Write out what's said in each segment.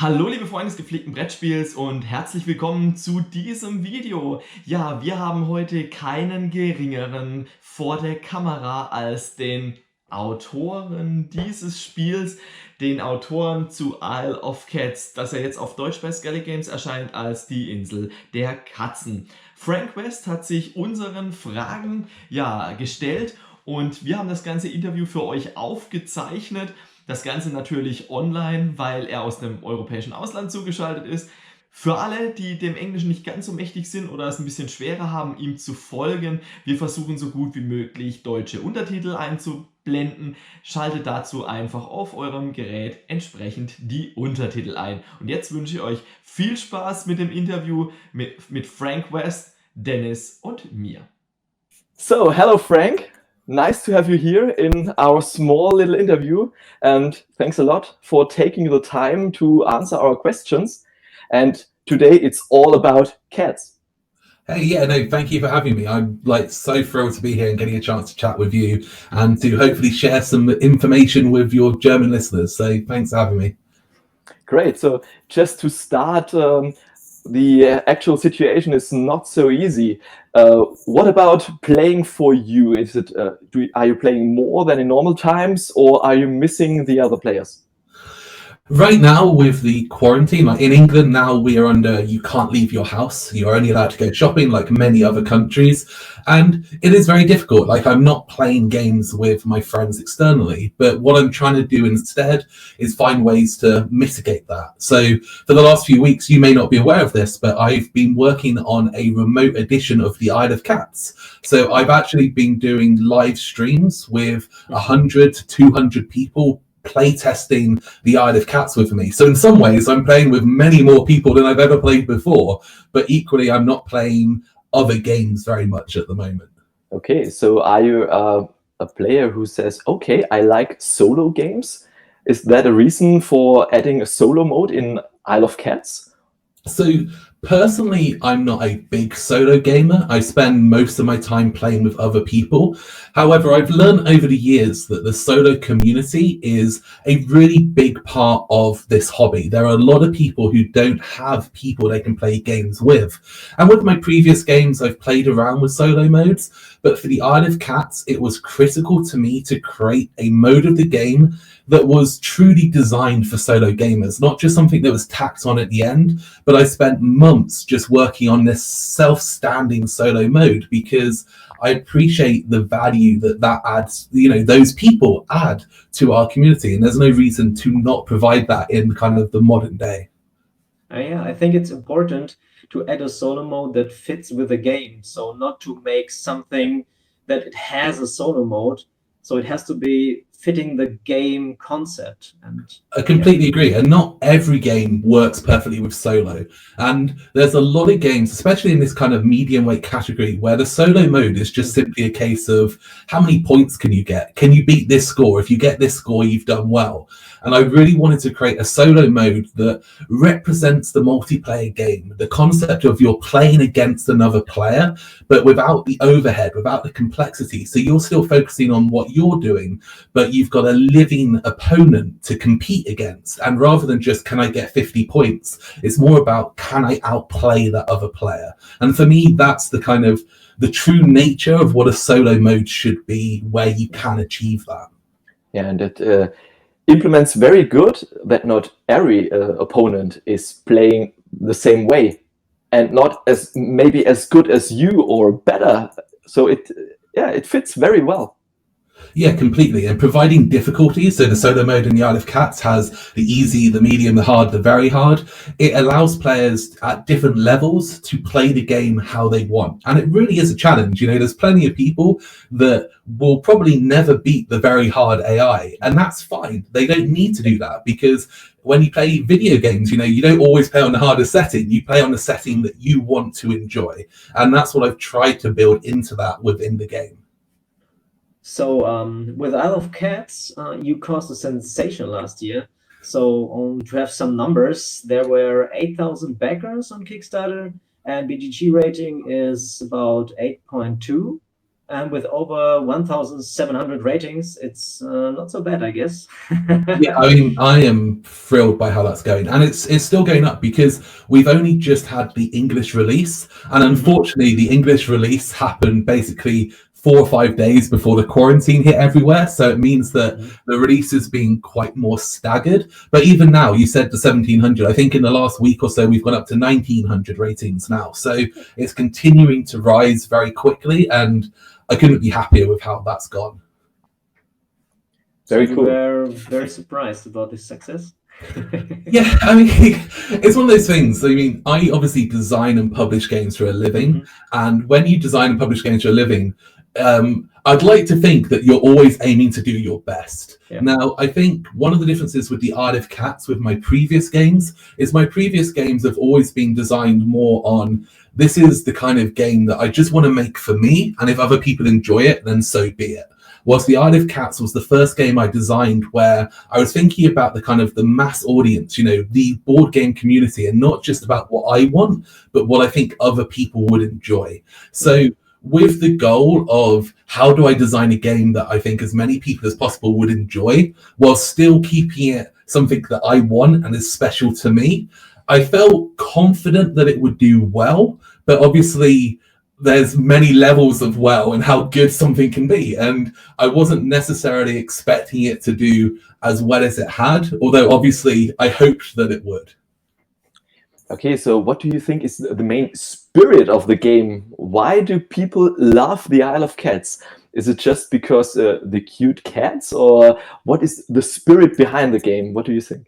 Hallo liebe Freunde des gepflegten Brettspiels und herzlich willkommen zu diesem Video. Ja, wir haben heute keinen geringeren vor der Kamera als den Autoren dieses Spiels, den Autoren zu Isle of Cats, das ja jetzt auf Deutsch bei Skellig Games erscheint als die Insel der Katzen. Frank West hat sich unseren Fragen gestellt und wir haben das ganze Interview für euch aufgezeichnet. Das Ganze natürlich online, weil er aus dem europäischen Ausland zugeschaltet ist. Für alle, die dem Englischen nicht ganz so mächtig sind oder es ein bisschen schwerer haben, ihm zu folgen, wir versuchen so gut wie möglich deutsche Untertitel einzublenden. Schaltet dazu einfach auf eurem Gerät entsprechend die Untertitel ein. Und jetzt wünsche ich euch viel Spaß mit dem Interview mit Frank West, Dennis und mir. So, hello Frank. Nice to have you here in our small little interview, and thanks a lot for taking the time to answer our questions. And today it's all about cats. Hey, thank you for having me. I'm so thrilled to be here and getting a chance to chat with you and to hopefully share some information with your German listeners. So thanks for having me. Great. So just to start, the actual situation is not so easy. What about playing for you? Is it are you playing more than in normal times, or are you missing the other players? Right now, with the quarantine, like in England now, we are under, you can't leave your house. You're only allowed to go shopping like many other countries. And it is very difficult. Like, I'm not playing games with my friends externally, but what I'm trying to do instead is find ways to mitigate that. So for the last few weeks, you may not be aware of this, but I've been working on a remote edition of the Isle of Cats. So I've actually been doing live streams with 100 to 200 people playtesting the Isle of Cats with me. So in some ways, I'm playing with many more people than I've ever played before, but equally, I'm not playing other games very much at the moment. Okay, so are you a player who says, okay, I like solo games? Is that a reason for adding a solo mode in Isle of Cats? So personally, I'm not a big solo gamer. I spend most of my time playing with other people. However, I've learned over the years that the solo community is a really big part of this hobby. There are a lot of people who don't have people they can play games with. And with my previous games, I've played around with solo modes. But for the Isle of Cats, it was critical to me to create a mode of the game that was truly designed for solo gamers, not just something that was tacked on at the end. But I spent months just working on this self-standing solo mode because I appreciate the value that adds, those people add to our community. And there's no reason to not provide that in kind of the modern day. I think it's important to add a solo mode that fits with the game. So not to make something that it has a solo mode. So it has to be fitting the game concept. And I completely agree. And not every game works perfectly with solo. And there's a lot of games, especially in this kind of medium weight category, where the solo mode is just simply a case of how many points can you get? Can you beat this score? If you get this score, you've done well. And I really wanted to create a solo mode that represents the multiplayer game, the concept of you're playing against another player, but without the overhead, without the complexity. So you're still focusing on what you're doing, but you've got a living opponent to compete against. And rather than just, can I get 50 points? It's more about, can I outplay that other player? And for me, that's the kind of the true nature of what a solo mode should be, where you can achieve that. Yeah, and it implements very good that not every opponent is playing the same way and not as maybe as good as you or better. So it fits very well. Yeah, completely. And providing difficulties, so the solo mode in the Isle of Cats has the easy, the medium, the hard, the very hard. It allows players at different levels to play the game how they want. And it really is a challenge. There's plenty of people that will probably never beat the very hard AI. And that's fine. They don't need to do that because when you play video games, you don't always play on the hardest setting. You play on the setting that you want to enjoy. And that's what I've tried to build into that within the game. So with Isle of Cats, you caused a sensation last year. So to have some numbers, there were 8,000 backers on Kickstarter, and BGG rating is about 8.2. And with over 1,700 ratings, it's not so bad, I guess. Yeah, I mean, I am thrilled by how that's going, and it's still going up because we've only just had the English release, and unfortunately, the English release happened basically 4 or 5 days before the quarantine hit everywhere. So it means that the release is being quite more staggered. But even now, you said the 1,700. I think in the last week or so, we've gone up to 1,900 ratings now. So it's continuing to rise very quickly, and I couldn't be happier with how that's gone. Very So cool. We're very surprised about this success. Yeah, I mean, it's one of those things. I mean, I obviously design and publish games for a living, and when you design and publish games for a living, I'd like to think that you're always aiming to do your best. Yeah. Now, I think one of the differences with the Art of Cats with my previous games is my previous games have always been designed more on, this is the kind of game that I just want to make for me, and if other people enjoy it, then so be it. Whilst the Isle of Cats was the first game I designed where I was thinking about the kind of the mass audience, you know, the board game community, and not just about what I want, but what I think other people would enjoy. So with the goal of how do I design a game that I think as many people as possible would enjoy, while still keeping it something that I want and is special to me, I felt confident that it would do well, but obviously there's many levels of well and how good something can be, and I wasn't necessarily expecting it to do as well as it had, although obviously I hoped that it would. Okay, so what do you think is the main spirit of the game? Why do people love the Isle of Cats? Is it just because the cute cats, or what is the spirit behind the game? What do you think?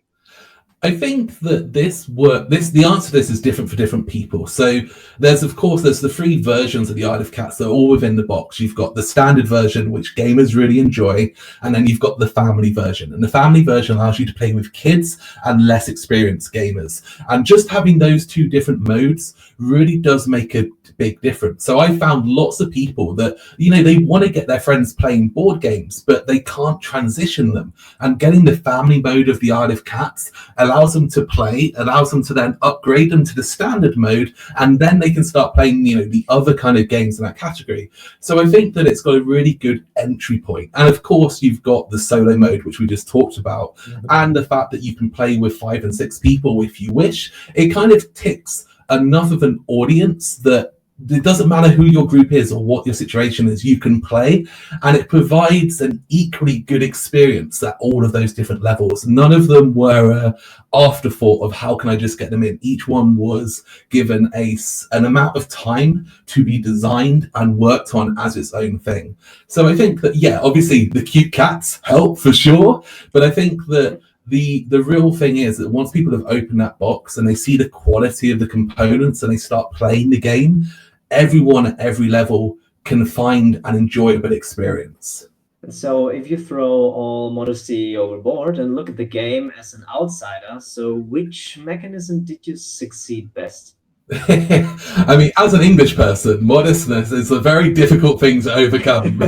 I think that the answer to this is different for different people. So there's the 3 versions of the Isle of Cats that are all within the box. You've got the standard version, which gamers really enjoy, and then you've got the family version. And the family version allows you to play with kids and less experienced gamers. And just having those 2 different modes really does make a big difference. So I found lots of people that, you know, they want to get their friends playing board games, but they can't transition them. And getting the family mode of the Isle of Cats allows them to play, allows them to then upgrade them to the standard mode, and then they can start playing, you know, the other kind of games in that category. So I think that it's got a really good entry point. And of course, you've got the solo mode, which we just talked about, and the fact that you can play with 5 and 6 people if you wish. It kind of ticks enough of an audience that it doesn't matter who your group is or what your situation is, you can play, and it provides an equally good experience at all of those different levels. None of them were an afterthought of how can I just get them in. Each one was given an amount of time to be designed and worked on as its own thing. So I think that, yeah, obviously the cute cats help for sure, but I think that the real thing is that once people have opened that box and they see the quality of the components and they start playing the game, everyone at every level can find and enjoy a good experience. So if you throw all modesty overboard and look at the game as an outsider, so which mechanism did you succeed best? I mean, as an English person, modestness is a very difficult thing to overcome.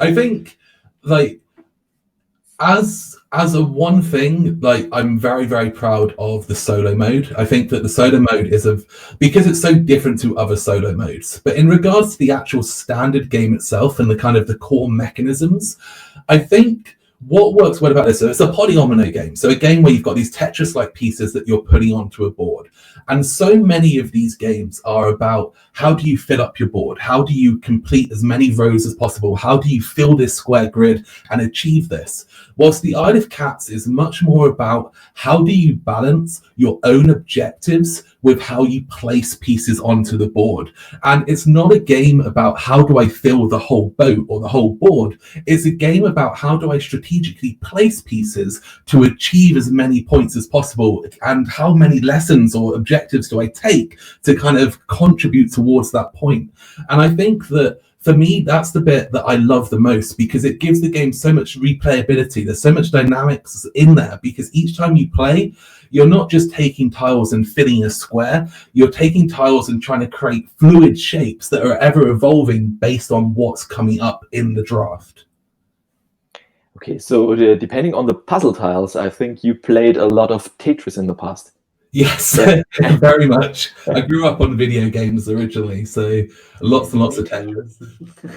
I think, like, as a one thing, like, I'm very, very proud of the solo mode. I think that the solo mode because it's so different to other solo modes. But in regards to the actual standard game itself and the kind of the core mechanisms, I think what works well about this, so it's a polyomino game. So a game where you've got these Tetris-like pieces that you're putting onto a board. And so many of these games are about how do you fill up your board? How do you complete as many rows as possible? How do you fill this square grid and achieve this? Whilst the Isle of Cats is much more about how do you balance your own objectives with how you place pieces onto the board. And it's not a game about how do I fill the whole boat or the whole board. It's a game about how do I strategically place pieces to achieve as many points as possible, and how many lessons or objectives do I take to kind of contribute towards that point. And I think that for me, that's the bit that I love the most, because it gives the game so much replayability. There's so much dynamics in there, because each time you play, you're not just taking tiles and filling a square, you're taking tiles and trying to create fluid shapes that are ever evolving based on what's coming up in the draft. Okay, so depending on the puzzle tiles, I think you played a lot of Tetris in the past. Yes, very much. I grew up on video games originally, so lots and lots of Tetris.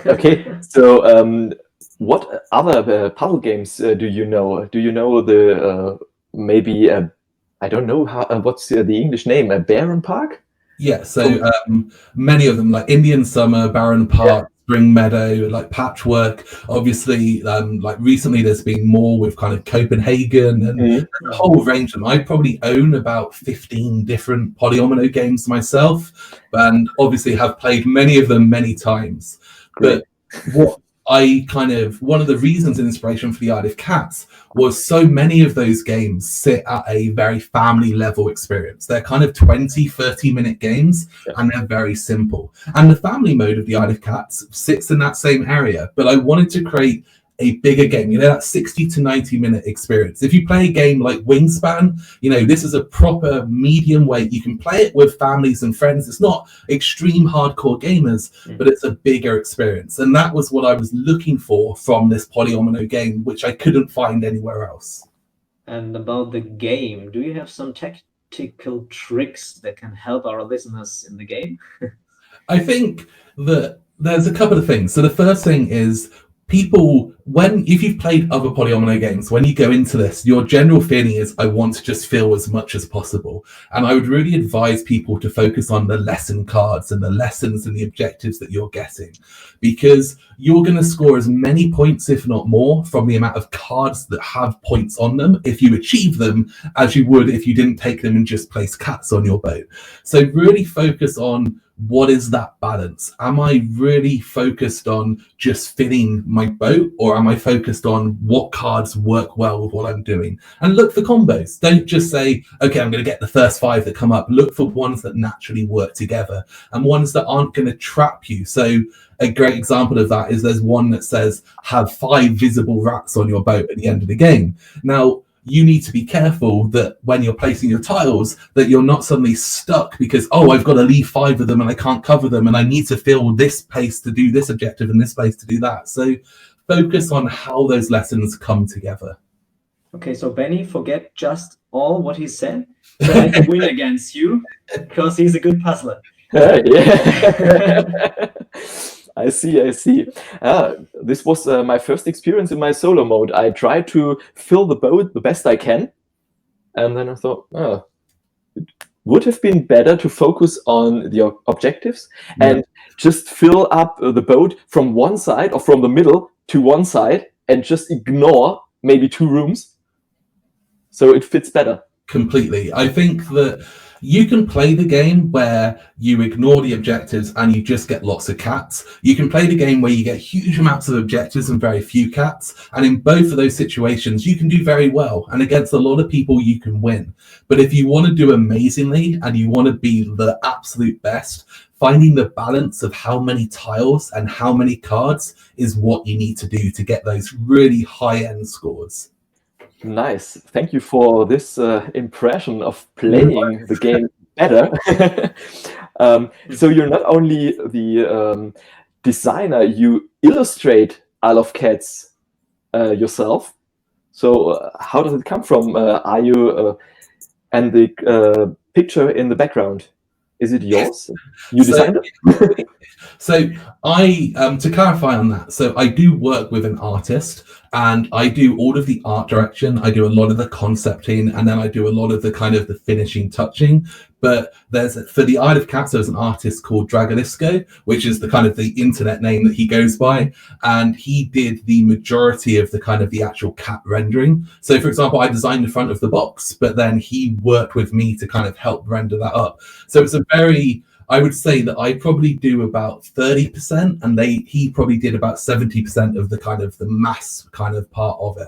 Okay, so what other puzzle games do you know? Do you know the maybe I don't know how what's the English name? A Baron Park? Yeah, so many of them, like Indian Summer, Barren Park, Spring Meadow, like Patchwork. Obviously, like recently there's been more with kind of Copenhagen and a whole range of them. I probably own about 15 different polyomino games myself, and obviously have played many of them many times. Great. But what one of the reasons and inspiration for the Isle of Cats was so many of those games sit at a very family level experience. They're kind of 20-30 minute games, and they're very simple. And the family mode of the Isle of Cats sits in that same area, but I wanted to create a bigger game, that 60 to 90 minute experience. If you play a game like Wingspan, this is a proper medium weight. You can play it with families and friends. It's not extreme hardcore gamers, but it's a bigger experience. And that was what I was looking for from this polyomino game, which I couldn't find anywhere else. And about the game, do you have some tactical tricks that can help our listeners in the game? I think that there's a couple of things. So the first thing is, if you've played other polyomino games, when you go into this, your general feeling is, I want to just fill as much as possible. And I would really advise people to focus on the lesson cards and the lessons and the objectives that you're getting, because you're going to score as many points, if not more, from the amount of cards that have points on them if you achieve them, as you would if you didn't take them and just place cats on your boat. So really focus on, what is that balance? Am I really focused on just filling my boat, or am I focused on what cards work well with what I'm doing? And look for combos. Don't just say, okay, I'm going to get the first 5 that come up. Look for ones that naturally work together and ones that aren't going to trap you. So a great example of that is there's one that says, have 5 visible rats on your boat at the end of the game. Now, you need to be careful that when you're placing your tiles, that you're not suddenly stuck because, I've got to leave 5 of them and I can't cover them, and I need to fill this space to do this objective and this space to do that. So focus on how those lessons come together. Okay, so Benny, forget just all what he said, so I can win against you, because he's a good puzzler. Yeah. I see. This was my first experience in my solo mode. I tried to fill the boat the best I can, and then I thought, it would have been better to focus on the objectives and just fill up the boat from one side or from the middle to one side and just ignore maybe 2 rooms, so it fits better. Completely. I think that you can play the game where you ignore the objectives and you just get lots of cats. You can play the game where you get huge amounts of objectives and very few cats. And in both of those situations, you can do very well. And against a lot of people, you can win. But if you want to do amazingly and you want to be the absolute best, finding the balance of how many tiles and how many cards is what you need to do to get those really high-end scores. Nice. Thank you for this impression of playing the game better. So you're not only the designer, you illustrate Isle of Cats yourself. So how does it come from? Are you and the picture in the background, is it yours? You designed it? So I, to clarify on that, so I do work with an artist and I do all of the art direction. I do a lot of the concepting, and then I do a lot of the kind of the finishing touching. But for the Isle of Cats, there's an artist called Dragalisco, which is the kind of the internet name that he goes by. And he did the majority of the kind of the actual cat rendering. So for example, I designed the front of the box, but then he worked with me to kind of help render that up. So it's I would say that I probably do about 30%, and he probably did about 70% of the kind of the mass kind of part of it.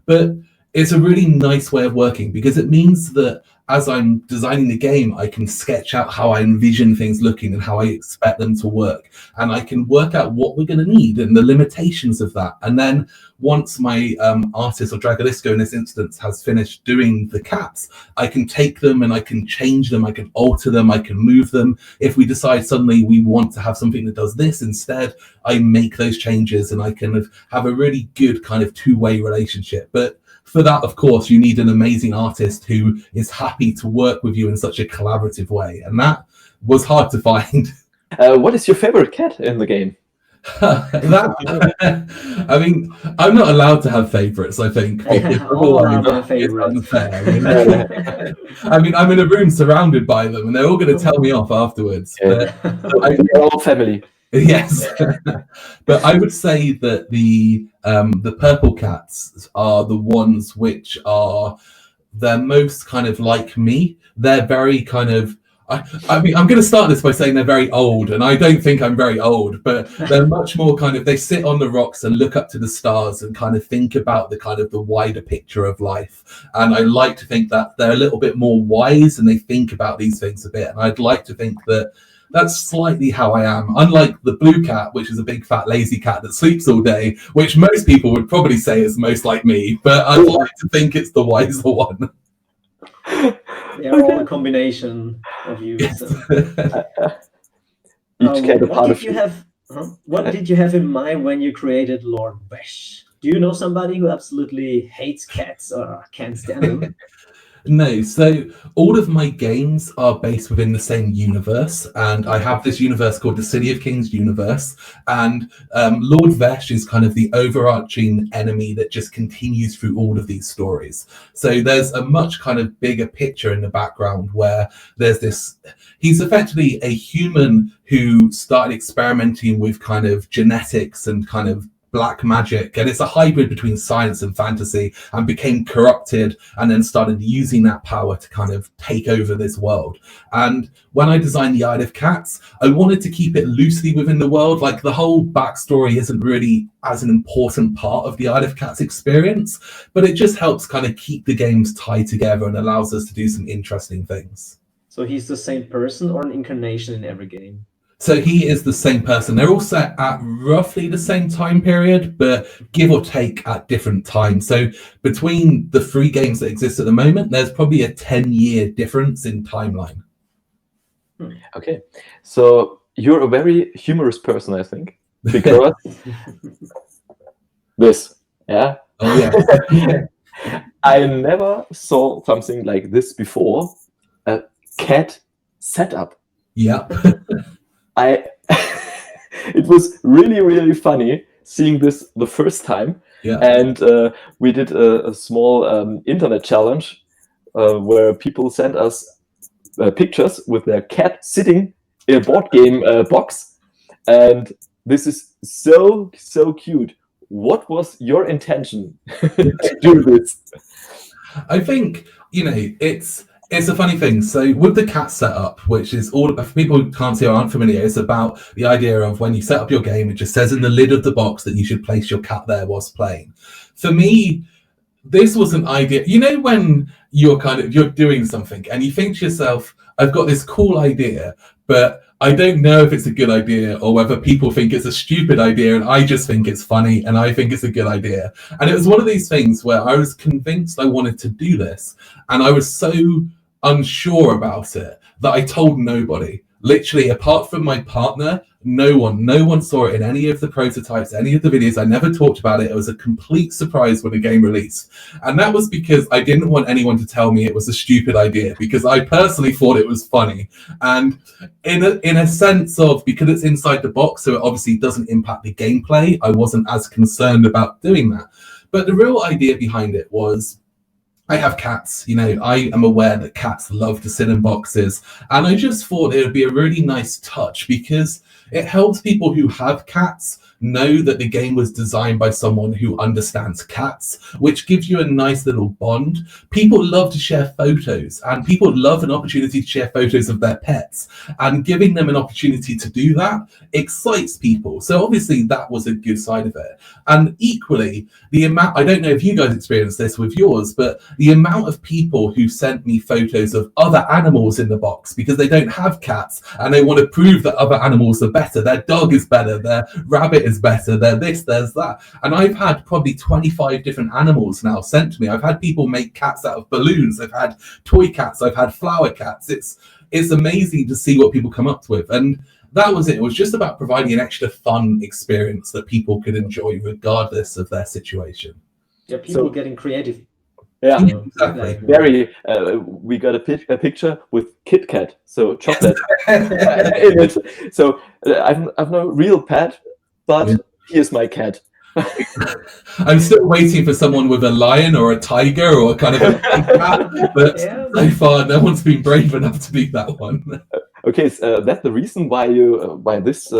But it's a really nice way of working, because it means that as I'm designing the game, I can sketch out how I envision things looking and how I expect them to work. And I can work out what we're going to need and the limitations of that. And then once my artist, or Dragalisco in this instance, has finished doing the cats, I can take them and I can change them, I can alter them, I can move them. If we decide suddenly we want to have something that does this instead, I make those changes, and I can have a really good kind of two-way relationship. But for that, of course, you need an amazing artist who is happy to work with you in such a collaborative way. And that was hard to find. What is your favorite cat in the game? I mean, I'm not allowed to have favorites, I think. All are my favorites. Unfair, you know? I mean, I'm in a room surrounded by them and they're all going to tell me off afterwards. Yeah. But We're all family. yes. But I would say that the purple cats are the ones which are, they're most kind of like me. They're very kind of, I mean, I'm going to start this by saying they're very old, and I don't think I'm very old, but they're much more kind of, they sit on the rocks and look up to the stars and kind of think about the kind of the wider picture of life. And I like to think that they're a little bit more wise and they think about these things a bit. And I'd like to think that that's slightly how I am. Unlike the blue cat, which is a big fat lazy cat that sleeps all day, which most people would probably say is most like me, but I'd like to think it's the wiser one. They're all a combination of you. So. Each cat a part of you have. What did you have in mind when you created Lord Vesh? Do you know somebody who absolutely hates cats or can't stand them? No, so all of my games are based within the same universe, and I have this universe called the City of Kings universe, and Lord Vesh is kind of the overarching enemy that just continues through all of these stories. So there's a much kind of bigger picture in the background where there's this, he's effectively a human who started experimenting with kind of genetics and kind of black magic, and it's a hybrid between science and fantasy, and became corrupted and then started using that power to kind of take over this world. And when I designed the Isle of Cats, I wanted to keep it loosely within the world. Like, the whole backstory isn't really as an important part of the Isle of Cats experience, but it just helps kind of keep the games tied together and allows us to do some interesting things. So he's the same person or an incarnation in every game? So he is the same person. They're all set at roughly the same time period, but give or take at different times. So between the 3 games that exist at the moment, there's probably a 10-year difference in timeline. Okay, so you're a very humorous person, I think, because this, yeah? Oh, yeah. I never saw something like this before, a cat setup. Yeah. It was really, really funny seeing this the first time. Yeah. And we did a small internet challenge where people sent us pictures with their cat sitting in a board game box. And this is so cute. What was your intention to do this? I think, you know, it's a funny thing. So with the cat setup, which is all, for people who can't see or aren't familiar, it's about the idea of when you set up your game, it just says in the lid of the box that you should place your cat there whilst playing. For me, this was an idea, you know, when you're doing something and you think to yourself, I've got this cool idea, but I don't know if it's a good idea or whether people think it's a stupid idea, and I just think it's funny and I think it's a good idea. And it was one of these things where I was convinced I wanted to do this, and I was so unsure about it that I told nobody. Literally, apart from my partner, no one saw it in any of the prototypes, any of the videos. I never talked about it. It was a complete surprise when the game released. And that was because I didn't want anyone to tell me it was a stupid idea, because I personally thought it was funny. And in a sense of, because it's inside the box, so it obviously doesn't impact the gameplay, I wasn't as concerned about doing that. But the real idea behind it was, I have cats, you know, I am aware that cats love to sit in boxes, and I just thought it would be a really nice touch because it helps people who have cats know that the game was designed by someone who understands cats, which gives you a nice little bond. People love to share photos, and people love an opportunity to share photos of their pets, and giving them an opportunity to do that excites people. So obviously that was a good side of it. And equally, the amount, I don't know if you guys experienced this with yours, but the amount of people who sent me photos of other animals in the box because they don't have cats and they want to prove that other animals are better. Their dog is better, their rabbit is better, they're this, there's that. And I've had probably 25 different animals now sent to me. I've had people make cats out of balloons. I've had toy cats. I've had flower cats. It's amazing to see what people come up with. And that was it. It was just about providing an extra fun experience that people could enjoy regardless of their situation. Yeah, people getting creative Yeah, Exactly. very. We got a picture with Kit Kat, so chocolate in it. So I've no real pet, but here's my cat. I'm still waiting for someone with a lion or a tiger or kind of a big cat, but so far no one's been brave enough to do that one. Okay, so that's the reason why this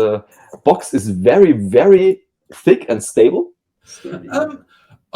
box is very, very thick and stable.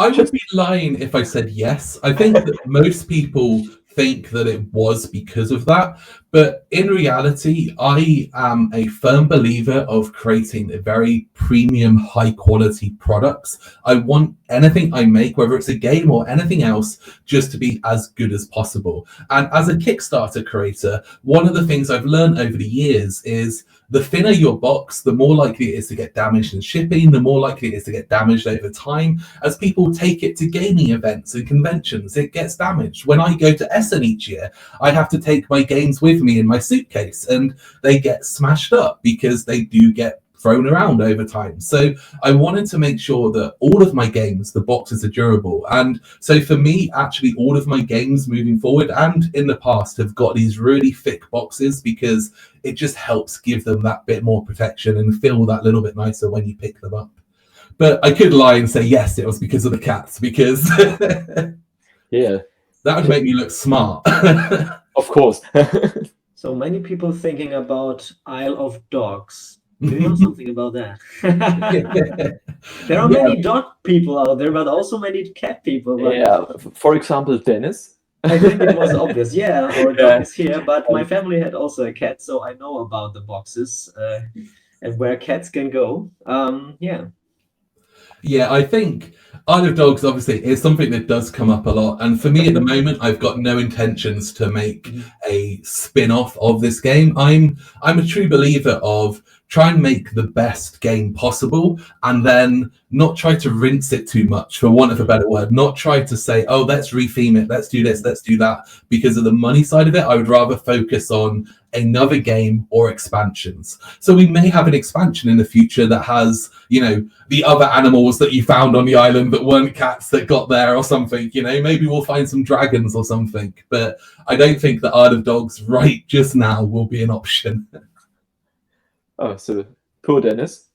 I would be lying if I said yes. I think that most people think that it was because of that. But in reality, I am a firm believer of creating a very premium, high quality products. I want anything I make, whether it's a game or anything else, just to be as good as possible. And as a Kickstarter creator, one of the things I've learned over the years is the thinner your box, the more likely it is to get damaged in shipping, the more likely it is to get damaged over time. As people take it to gaming events and conventions, it gets damaged. When I go to Essen each year, I have to take my games with me in my suitcase, and they get smashed up because they do get thrown around over time. So I wanted to make sure that all of my games, the boxes are durable. And so for me, actually, all of my games moving forward and in the past have got these really thick boxes because it just helps give them that bit more protection and feel that little bit nicer when you pick them up. But I could lie and say, yes, it was because of the cats, because yeah, that would make me look smart. Of course. So many people thinking about Isle of Dogs. Do you know something about that? There are many dog people out there, but also many cat people. But Yeah, for example, Dennis. I think it was obvious. Yeah, our dog is here, but my family had also a cat, so I know about the boxes and where cats can go. Yeah, I think Isle of Dogs obviously is something that does come up a lot. And for me at the moment, I've got no intentions to make a spin-off of this game. I'm a true believer of try and make the best game possible and then not try to rinse it too much, for want of a better word. Not try to say, oh, let's retheme it, let's do this, let's do that. Because of the money side of it, I would rather focus on another game or expansions. So we may have an expansion in the future that has, you know, the other animals that you found on the island that weren't cats that got there or something, you know, maybe we'll find some dragons or something. But I don't think that Isle of Dogs right just now will be an option. Oh, so poor Dennis.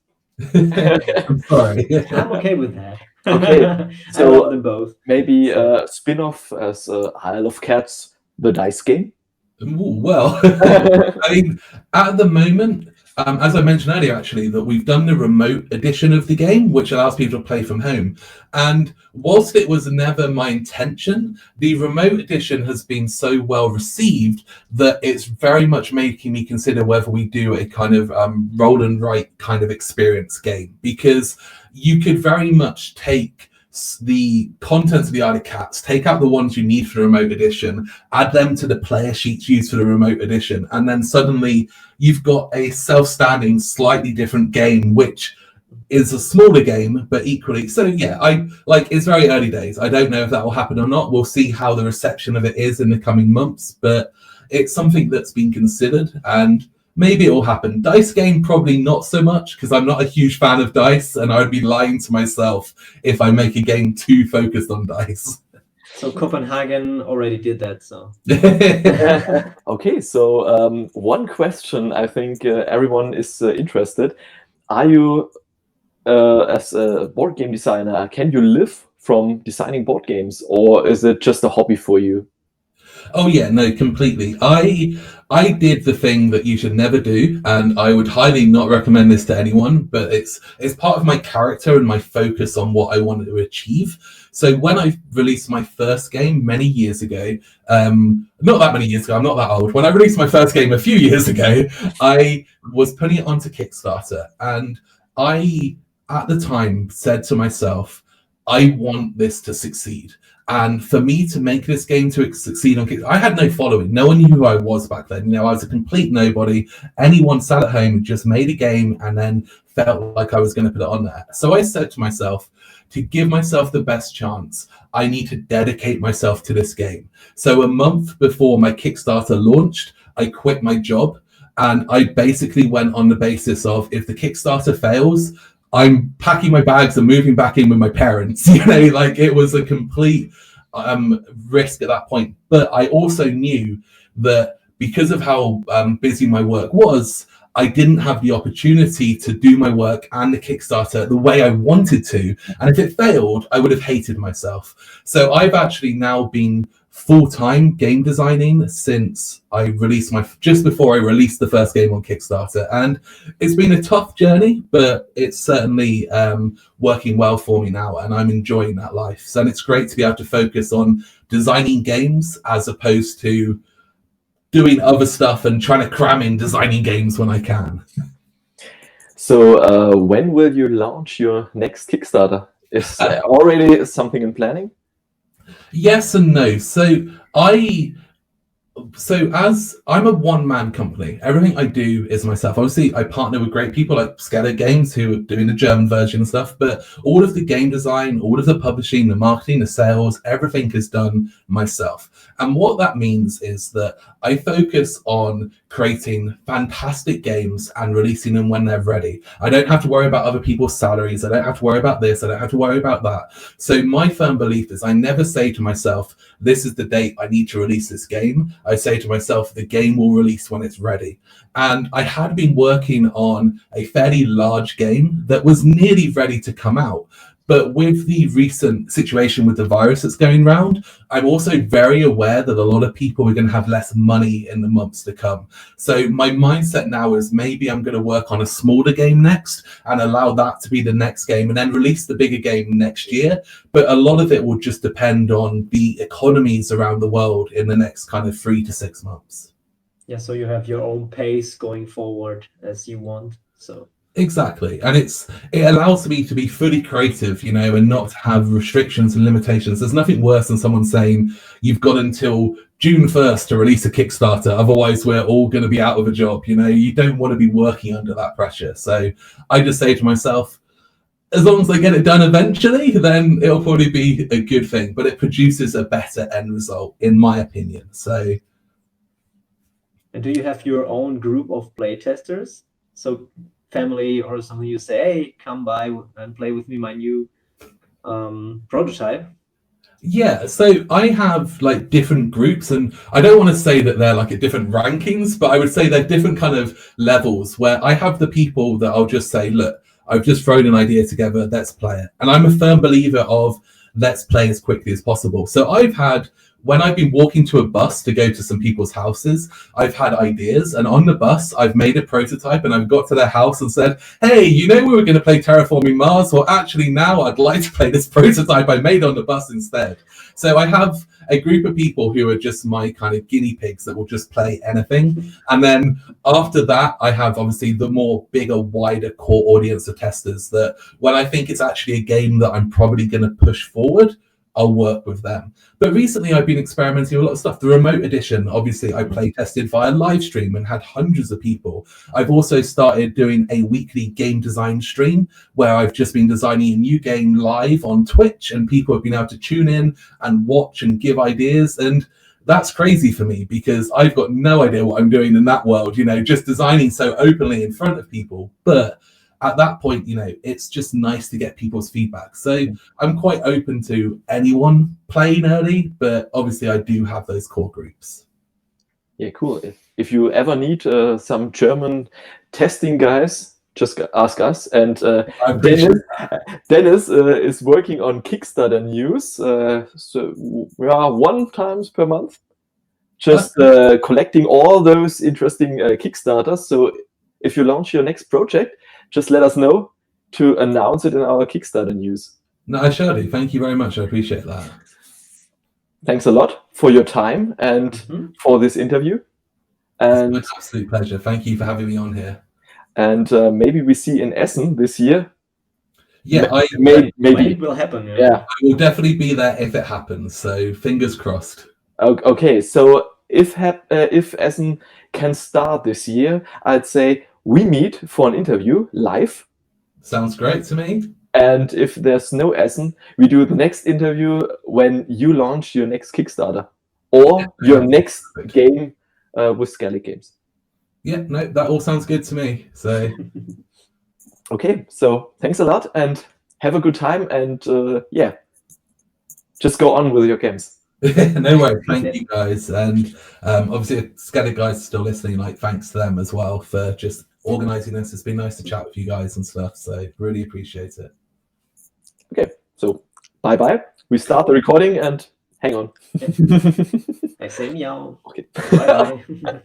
I'm sorry. I'm okay with that. Okay, so I love them both. Maybe a spin-off as Isle of Cats, the dice game. Ooh, well, I mean, at the moment, as I mentioned earlier, actually, that we've done the remote edition of the game, which allows people to play from home. And whilst it was never my intention, the remote edition has been so well received that it's very much making me consider whether we do a kind of roll and write kind of experience game, because you could very much take the contents of the Isle of Cats, take out the ones you need for the remote edition, add them to the player sheets used for the remote edition, and then suddenly you've got a self-standing, slightly different game, which is a smaller game, but equally. So yeah, it's very early days. I don't know if that will happen or not. We'll see how the reception of it is in the coming months, but it's something that's been considered, and maybe it will happen. Dice game, probably not so much, because I'm not a huge fan of dice, and I would be lying to myself if I make a game too focused on dice. So Copenhagen already did that, so. Okay, so one question I think everyone is interested. Are you, as a board game designer, can you live from designing board games, or is it just a hobby for you? Oh yeah, no, completely. I did the thing that you should never do, and I would highly not recommend this to anyone, but it's part of my character and my focus on what I wanted to achieve. So when I released my first game many years ago, not that many years ago, I'm not that old. When I released my first game a few years ago, I was putting it onto Kickstarter, and I, at the time, said to myself, I want this to succeed. And for me to make this game to succeed on Kickstarter, I had no following. No one knew who I was back then. You know, I was a complete nobody. Anyone sat at home and just made a game and then felt like I was going to put it on there. So I said to myself, to give myself the best chance, I need to dedicate myself to this game. So a month before my Kickstarter launched, I quit my job, and I basically went on the basis of, if the Kickstarter fails, I'm packing my bags and moving back in with my parents. You know, like, it was a complete risk at that point. But I also knew that because of how busy my work was, I didn't have the opportunity to do my work and the Kickstarter the way I wanted to. And if it failed, I would have hated myself. So I've actually now been full-time game designing since I released just before I released the first game on Kickstarter. And it's been a tough journey, but it's certainly working well for me now, and I'm enjoying that life. So it's great to be able to focus on designing games as opposed to doing other stuff and trying to cram in designing games when I can. So when will you launch your next Kickstarter? Is there already something in planning? Yes and no. So as I'm a one-man company, everything I do is myself. Obviously, I partner with great people like Skellig Games who are doing the German version and stuff, but all of the game design, all of the publishing, the marketing, the sales, everything is done myself. And what that means is that I focus on creating fantastic games and releasing them when they're ready. I don't have to worry about other people's salaries. I don't have to worry about this. I don't have to worry about that. So my firm belief is I never say to myself, this is the date I need to release this game. I say to myself, the game will release when it's ready. And I had been working on a fairly large game that was nearly ready to come out. But with the recent situation with the virus that's going around, I'm also very aware that a lot of people are going to have less money in the months to come. So my mindset now is maybe I'm going to work on a smaller game next and allow that to be the next game and then release the bigger game next year. But a lot of it will just depend on the economies around the world in the next kind of 3 to 6 months. Yeah, so you have your own pace going forward as you want. So exactly, and it allows me to be fully creative, and not have restrictions and limitations. There's nothing worse than someone saying you've got until June 1st to release a Kickstarter, otherwise we're all going to be out of a job. You don't want to be working under that pressure. So I just say to myself, as long as I get it done eventually, then it'll probably be a good thing, but it produces a better end result in my opinion. So, and do you have your own group of playtesters? So family or something, you say, hey, come by and play with me my new prototype? Yeah, so I have like different groups, and I don't want to say that they're like at different rankings, but I would say they're different kind of levels where I have the people that I'll just say, look, I've just thrown an idea together, let's play it. And I'm a firm believer of let's play as quickly as possible. So when I've been walking to a bus to go to some people's houses, I've had ideas, and on the bus, I've made a prototype and I've got to their house and said, hey, we were going to play Terraforming Mars? Well, actually now I'd like to play this prototype I made on the bus instead. So I have a group of people who are just my kind of guinea pigs that will just play anything. And then after that, I have obviously the more bigger, wider core audience of testers that when I think it's actually a game that I'm probably going to push forward, I'll work with them. But recently I've been experimenting with a lot of stuff. The remote edition, obviously I play tested via live stream and had hundreds of people. I've also started doing a weekly game design stream where I've just been designing a new game live on Twitch, and people have been able to tune in and watch and give ideas. And that's crazy for me because I've got no idea what I'm doing in that world, just designing so openly in front of people. But at that point, it's just nice to get people's feedback. So I'm quite open to anyone playing early, but obviously I do have those core groups. Yeah, cool. If you ever need some German testing guys, just ask us. And Dennis is working on Kickstarter news. One times per month, just collecting all those interesting Kickstarters. So if you launch your next project, just let us know to announce it in our Kickstarter news. No, I shall do. Thank you very much. I appreciate that. Thanks a lot for your time and for this interview. And it's my absolute pleasure. Thank you for having me on here. And maybe we see in Essen this year. Yeah, maybe it will happen. Yeah, I will definitely be there if it happens. So fingers crossed. Okay, so if Essen can start this year, I'd say we meet for an interview live. Sounds great to me. And if there's no Essen, we do the next interview when you launch your next Kickstarter or your next game with Skellig Games. Yeah, no, that all sounds good to me. So, okay, so thanks a lot and have a good time. And just go on with your games. No worries. Thank you guys, and obviously if Skellig guys are still listening, like thanks to them as well for just organizing this. It's been nice to chat with you guys and stuff, so really appreciate it. Okay, so bye. We start the recording and hang on. I say meow. Okay. Bye.